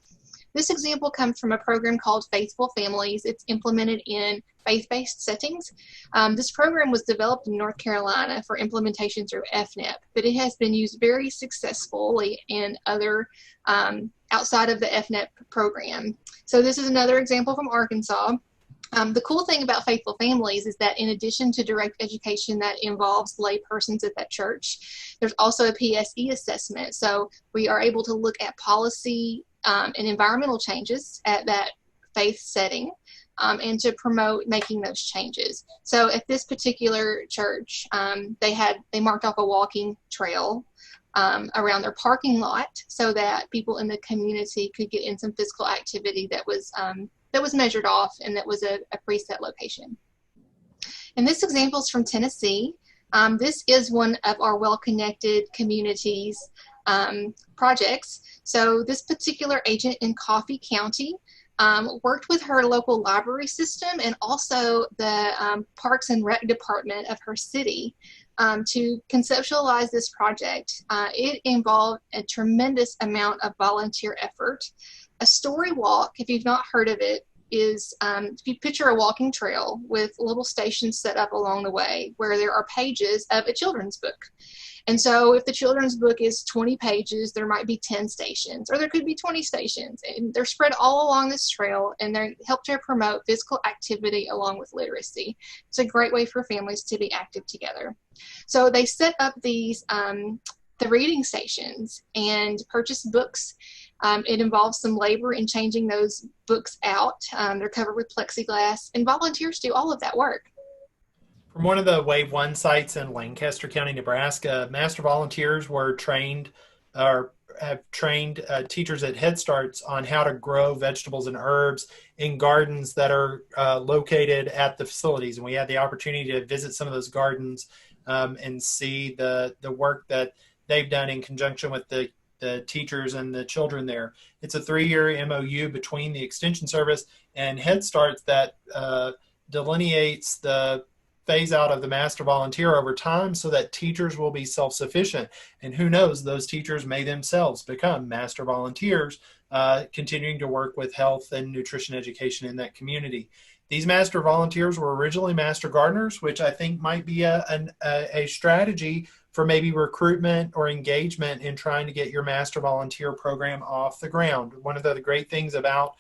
This example comes from a program called Faithful Families. It's implemented in faith-based settings. This program was developed in North Carolina for implementation through FNEP, but it has been used very successfully in other outside of the FNEP program. So this is another example from Arkansas. The cool thing about Faithful Families is that in addition to direct education that involves lay persons at that church, there's also a PSE assessment. So we are able to look at policy and environmental changes at that faith setting and to promote making those changes. So at this particular church, they marked off a walking trail around their parking lot so that people in the community could get in some physical activity that was measured off and that was a preset location. And this example is from Tennessee. This is one of our well-connected communities projects. So this particular agent in Coffee County worked with her local library system and also the Parks and Rec department of her city to conceptualize this project. It involved a tremendous amount of volunteer effort. A story walk, if you've not heard of it, is if you picture a walking trail with little stations set up along the way where there are pages of a children's book. And so if the children's book is 20 pages, there might be 10 stations, or there could be 20 stations. And they're spread all along this trail, and they help to promote physical activity along with literacy. It's a great way for families to be active together. So they set up these the reading stations and purchase books. It involves some labor in changing those books out. They're covered with plexiglass, and volunteers do all of that work. From one of the Wave 1 sites in Lancaster County, Nebraska, master volunteers were trained or have trained teachers at Head Starts on how to grow vegetables and herbs in gardens that are located at the facilities. And we had the opportunity to visit some of those gardens and see the work that they've done in conjunction with the teachers and the children there. It's a 3-year MOU between the Extension Service and Head Starts that delineates the phase out of the master volunteer over time so that teachers will be self-sufficient. And who knows, those teachers may themselves become master volunteers, continuing to work with health and nutrition education in that community. These master volunteers were originally master gardeners, which I think might be a strategy for maybe recruitment or engagement in trying to get your master volunteer program off the ground. One of the great things about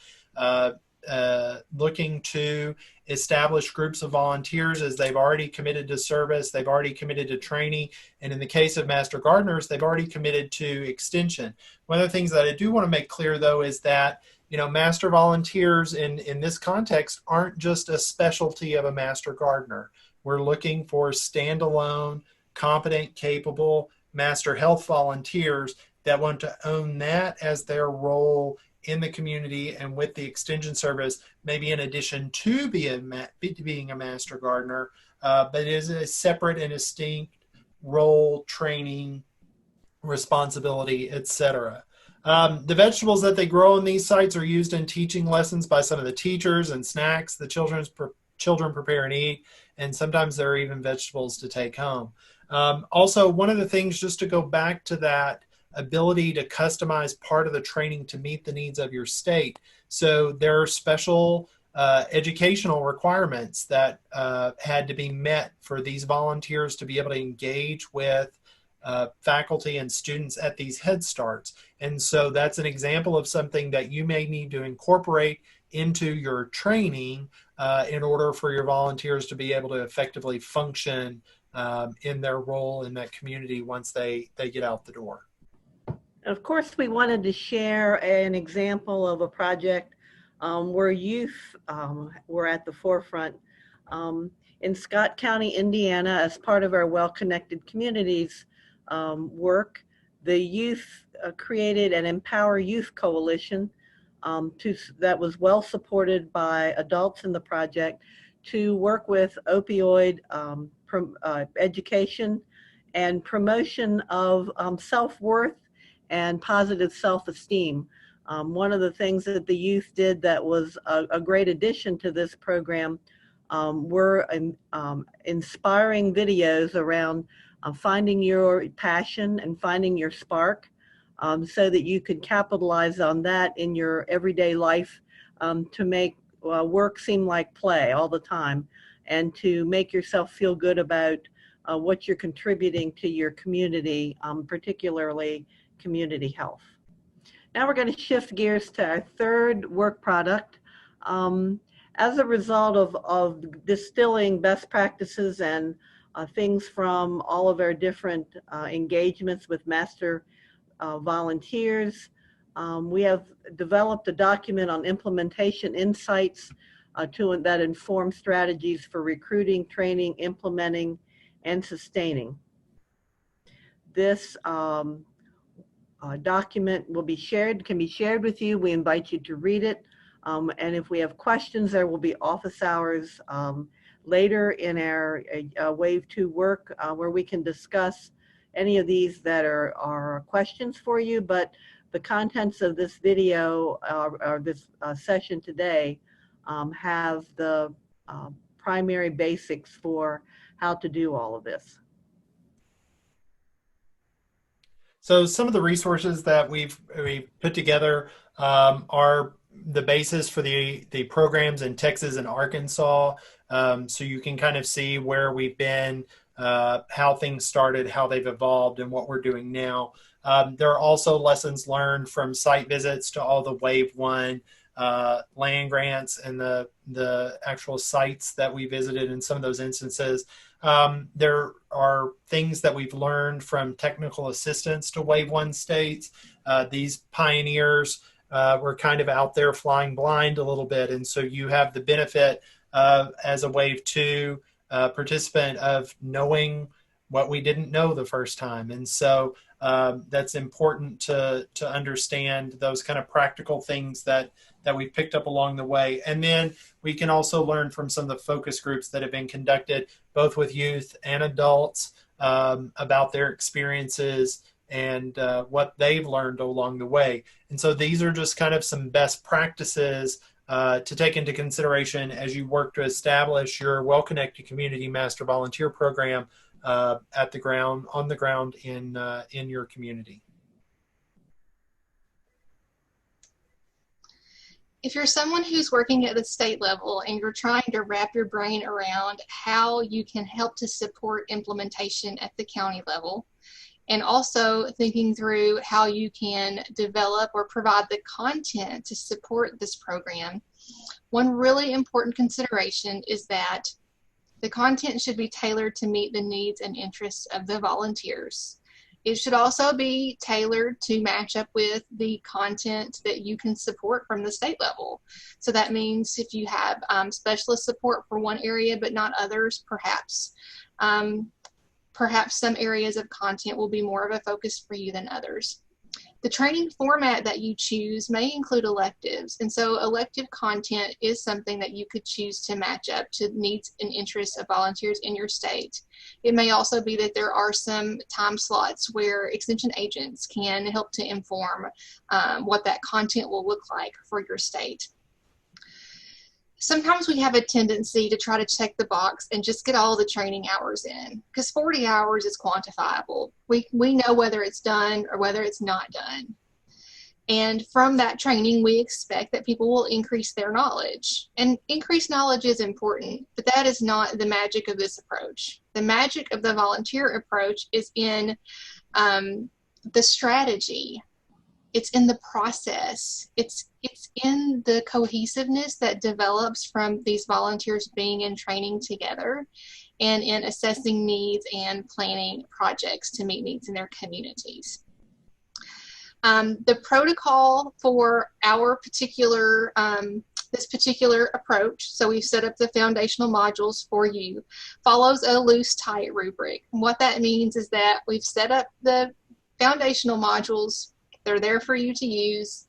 looking to establish groups of volunteers is they've already committed to service, they've already committed to training, and in the case of master gardeners, they've already committed to extension. One of the things that I do want to make clear, though, is that master volunteers in this context aren't just a specialty of a master gardener. We're looking for standalone, competent, capable master health volunteers that want to own that as their role in the community and with the Extension Service, maybe in addition to being a master gardener, but it is a separate and distinct role, training, responsibility, etc. The vegetables that they grow on these sites are used in teaching lessons by some of the teachers and snacks the children prepare and eat, and sometimes there are even vegetables to take home. Also, one of the things, just to go back to that ability to customize part of the training to meet the needs of your state. So there are special educational requirements that had to be met for these volunteers to be able to engage with faculty and students at these Head Starts. And so that's an example of something that you may need to incorporate into your training in order for your volunteers to be able to effectively function in their role in that community once they get out the door. Of course, we wanted to share an example of a project where youth were at the forefront. In Scott County, Indiana, as part of our Well Connected Communities work, the youth created an Empower Youth Coalition that was well supported by adults in the project to work with opioid education and promotion of self-worth and positive self-esteem. One of the things that the youth did that was a great addition to this program were inspiring videos around finding your passion and finding your spark, so that you could capitalize on that in your everyday life, to make work seem like play all the time, and to make yourself feel good about what you're contributing to your community, particularly community health. Now we're going to shift gears to our third work product. As a result of distilling best practices and things from all of our different engagements with master volunteers, we have developed a document on implementation insights that inform strategies for recruiting, training, implementing, and sustaining. This document will be shared, can be shared with you. We invite you to read it. And if we have questions, there will be office hours later in our Wave 2 work where we can discuss any of these that are questions for you. But the contents of this video or this session today have the primary basics for how to do all of this. So some of the resources that we've put together are the basis for the programs in Texas and Arkansas. So you can kind of see where we've been, how things started, how they've evolved, and what we're doing now. There are also lessons learned from site visits to all the Wave 1 land grants and the actual sites that we visited in some of those instances. There are things that we've learned from technical assistance to Wave 1 states. These pioneers were kind of out there flying blind a little bit, and so you have the benefit as a Wave 2 participant of knowing what we didn't know the first time. And so that's important to understand those kind of practical things that we picked up along the way. And then we can also learn from some of the focus groups that have been conducted, both with youth and adults, about their experiences and what they've learned along the way. And so these are just kind of some best practices to take into consideration as you work to establish your well-connected community master volunteer program on the ground in your community. If you're someone who's working at the state level and you're trying to wrap your brain around how you can help to support implementation at the county level, and also thinking through how you can develop or provide the content to support this program, one really important consideration is that the content should be tailored to meet the needs and interests of the volunteers. It should also be tailored to match up with the content that you can support from the state level. So that means if you have specialist support for one area but not others, perhaps some areas of content will be more of a focus for you than others. The training format that you choose may include electives, and so elective content is something that you could choose to match up to needs and interests of volunteers in your state. It may also be that there are some time slots where extension agents can help to inform what that content will look like for your state. Sometimes we have a tendency to try to check the box and just get all the training hours in, because 40 hours is quantifiable. We know whether it's done or whether it's not done. And from that training, we expect that people will increase their knowledge. And increased knowledge is important, but that is not the magic of this approach. The magic of the volunteer approach is in the strategy. It's in the process. It's in the cohesiveness that develops from these volunteers being in training together and in assessing needs and planning projects to meet needs in their communities. The protocol for our particular, this particular approach, so we've set up the foundational modules for you, follows a loose, tight rubric. And what that means is that we've set up the foundational modules. They're there for you to use,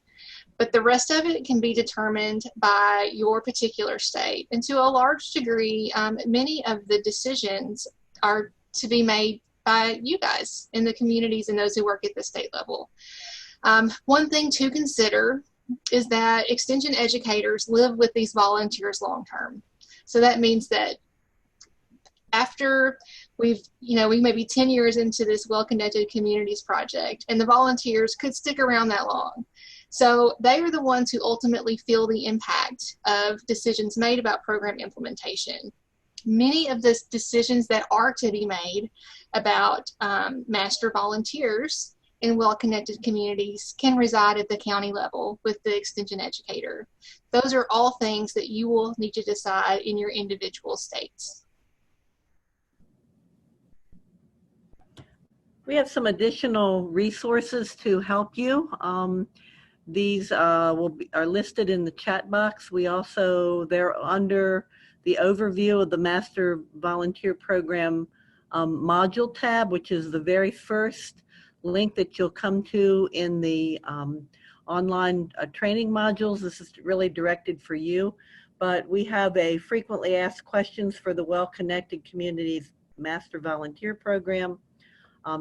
but the rest of it can be determined by your particular state. And to a large degree, many of the decisions are to be made by you guys in the communities and those who work at the state level. One thing to consider is that extension educators live with these volunteers long term. So that means that after we may be 10 years into this Well-Connected Communities project, and the volunteers could stick around that long. So they are the ones who ultimately feel the impact of decisions made about program implementation. Many of the decisions that are to be made about master volunteers in well-connected communities can reside at the county level with the extension educator. Those are all things that you will need to decide in your individual states. We have some additional resources to help you. These are listed in the chat box. They're under the overview of the Master Volunteer Program module tab, which is the very first link that you'll come to in the online training modules. This is really directed for you, but we have a frequently asked questions for the Well-Connected Communities Master Volunteer Program,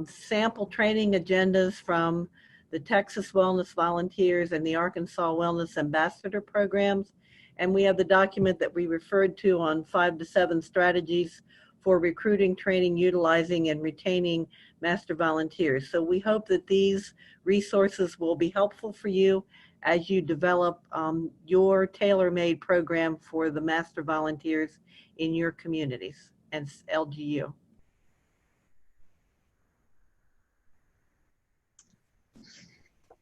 sample training agendas from the Texas Wellness Volunteers and the Arkansas Wellness Ambassador programs. And we have the document that we referred to on 5 to 7 strategies for recruiting, training, utilizing, and retaining master volunteers. So we hope that these resources will be helpful for you as you develop your tailor-made program for the master volunteers in your communities and LGU.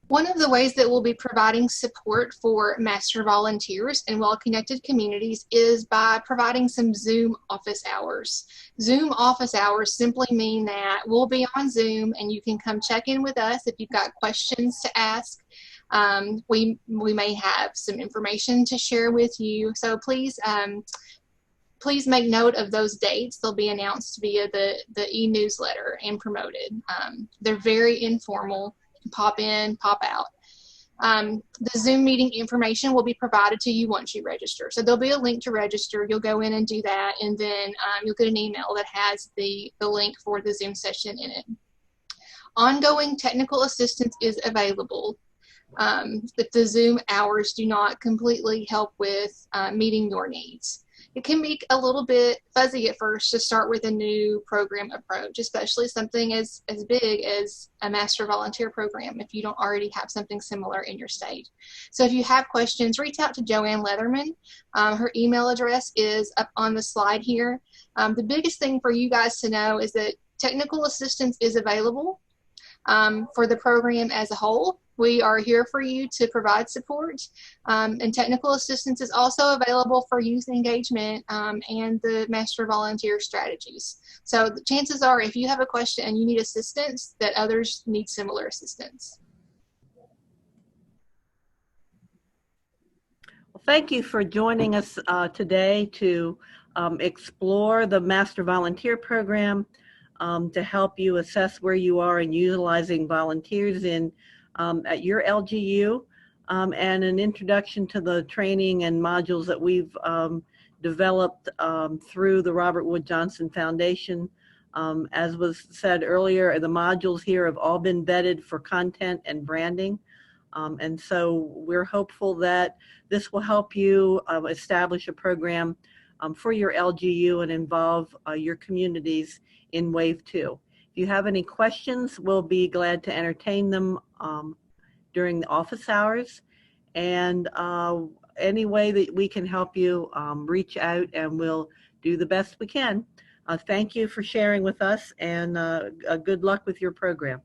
One of the ways that we'll be providing support for master volunteers in well-connected communities is by providing some Zoom office hours. Zoom office hours simply mean that we'll be on Zoom and you can come check in with us if you've got questions to ask. We may have some information to share with you. So please make note of those dates. They'll be announced via the e-newsletter and promoted. They're very informal. Pop in, pop out. The Zoom meeting information will be provided to you once you register. So there'll be a link to register. You'll go in and do that, and then you'll get an email that has the link for the Zoom session in it. Ongoing technical assistance is available if the Zoom hours do not completely help with meeting your needs. It can be a little bit fuzzy at first to start with a new program approach, especially something as big as a master volunteer program if you don't already have something similar in your state. So if you have questions, reach out to Joanne Leatherman. Her email address is up on the slide here. The biggest thing for you guys to know is that technical assistance is available for the program as a whole. We are here for you to provide support, and technical assistance is also available for youth engagement and the master volunteer strategies. So the chances are if you have a question and you need assistance, that others need similar assistance. Well, thank you for joining us today to explore the Master Volunteer Program to help you assess where you are in utilizing volunteers at your LGU, and an introduction to the training and modules that we've developed through the Robert Wood Johnson Foundation. As was said earlier, the modules here have all been vetted for content and branding. And so we're hopeful that this will help you establish a program for your LGU and involve your communities in Wave 2. If you have any questions, we'll be glad to entertain them during the office hours. And any way that we can help you, reach out and we'll do the best we can. Thank you for sharing with us, and good luck with your program.